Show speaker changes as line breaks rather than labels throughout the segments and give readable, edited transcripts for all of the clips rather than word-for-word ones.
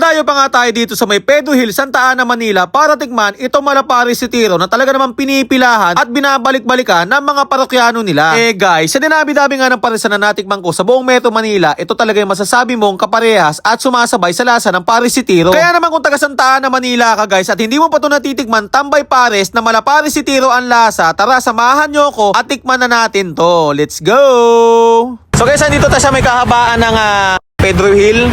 Dumadayo pa nga tayo dito sa may Pedro Hill, Santa Ana, Manila para tikman itong Malapares Retiro na talaga namang pinipilahan at binabalik-balikan ng mga parokyano nila. Guys, sa dinabi-dabi nga ng parisan na natikman ko sa buong Metro Manila, ito talaga yung masasabi mong kaparehas at sumasabay sa lasa ng Pares Retiro. Kaya naman kung taga Santa Ana, Manila ka guys at hindi mo pa ito natitikman, tambay pares na Malapares Retiro ang lasa, tara samahan nyo ko at tikman na natin to. Let's go! So guys, andito tayo sa may kahabaan ng Pedro Hill.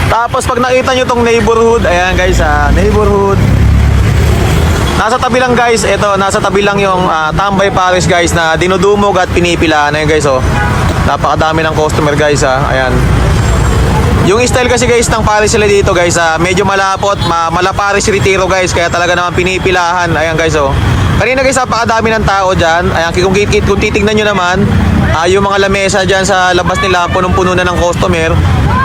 Tapos pag nakita nyo tong neighborhood, ayan guys, neighborhood. Nasa tabi lang guys, ito, nasa tabi lang yung Tambay Pares guys na dinudumog at pinipilahan. Ayan guys, oh. Napakadami ng customer guys, ayan. Yung style kasi guys ng Pares sila dito guys, medyo malapot, Malapares Retiro guys, kaya talaga naman pinipilahan. Ayan guys, oh. Kanina guys, napakadami ng tao dyan. Ayan, kung titignan nyo naman, yung mga lamesa dyan sa labas nila, punong-puno na ng customer.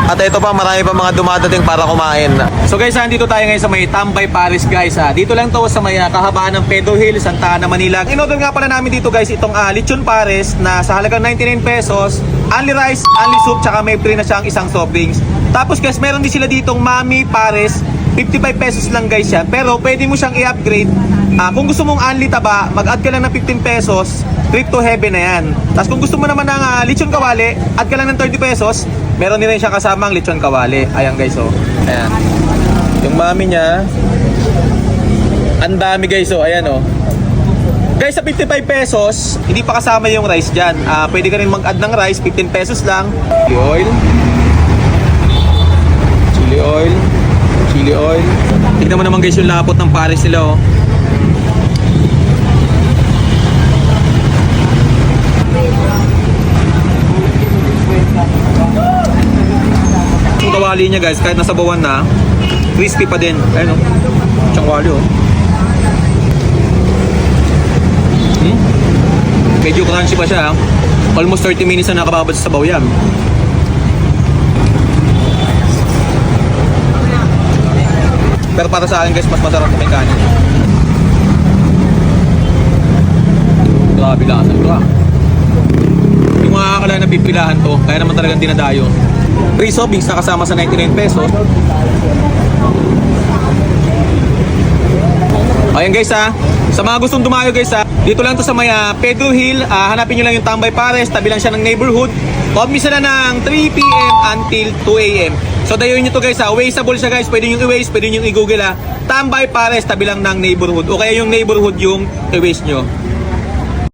At ito pa, marami pa mga dumadating para kumain. So guys, andito tayo ngayon sa may Tambay Pares guys. Dito lang to sa may kahabaan ng Pedro Hill, Santa Ana, Manila. In-order nga pala namin dito guys itong lechon pares na sa halagang 99 pesos. Only rice, only soup, tsaka may free na siyang isang soft drinks. Tapos guys, meron din sila ditong Mami Pares. 55 pesos lang guys yan. Pero pwede mo siyang i-upgrade. Kung gusto mong only taba, mag-add ka lang ng 15 pesos. Trip to heaven na yan. Tapos kung gusto mo naman ng lechon kawali, add ka lang ng 30 pesos. Meron din rin siya kasamang lechon kawali. Ayan guys, oh. Ayan. Yung mami niya. Ang dami guys, oh. Ayan, oh. Guys, sa 55 pesos, hindi pa kasama yung rice dyan. Pwede ka rin mag-add ng rice, 15 pesos lang. Chili oil. Chili oil. Chili oil. Tignan mo naman guys yung lapot ng pares nila, oh. Yung kawali niya guys, kahit nasa bawan na, crispy pa din. Ayun, oh. Siyang kawali, oh. Medyo crunchy pa siya, almost 30 minutes na nakababad sa sabaw yan. Pero para sa akin guys, mas masarap na may kanin. Grabe lasa ito, Yung mga akala na pipilahan to, kaya naman talagang dinadayo. Free soft drinks na kasama sa 99 pesos. Ayan guys, sa mga gustong dumayo guys, dito lang to sa may Pedro Hill. Hanapin nyo lang yung Tambay Pares, tabi lang siya ng neighborhood. Open sila ng 3 PM until 2 AM. So dayoin nyo to guys, wasteable siya guys. Pwede nyo i-waste, pwede nyo i-google Tambay Pares, tabi lang ng neighborhood. O kaya yung neighborhood yung i-waste nyo.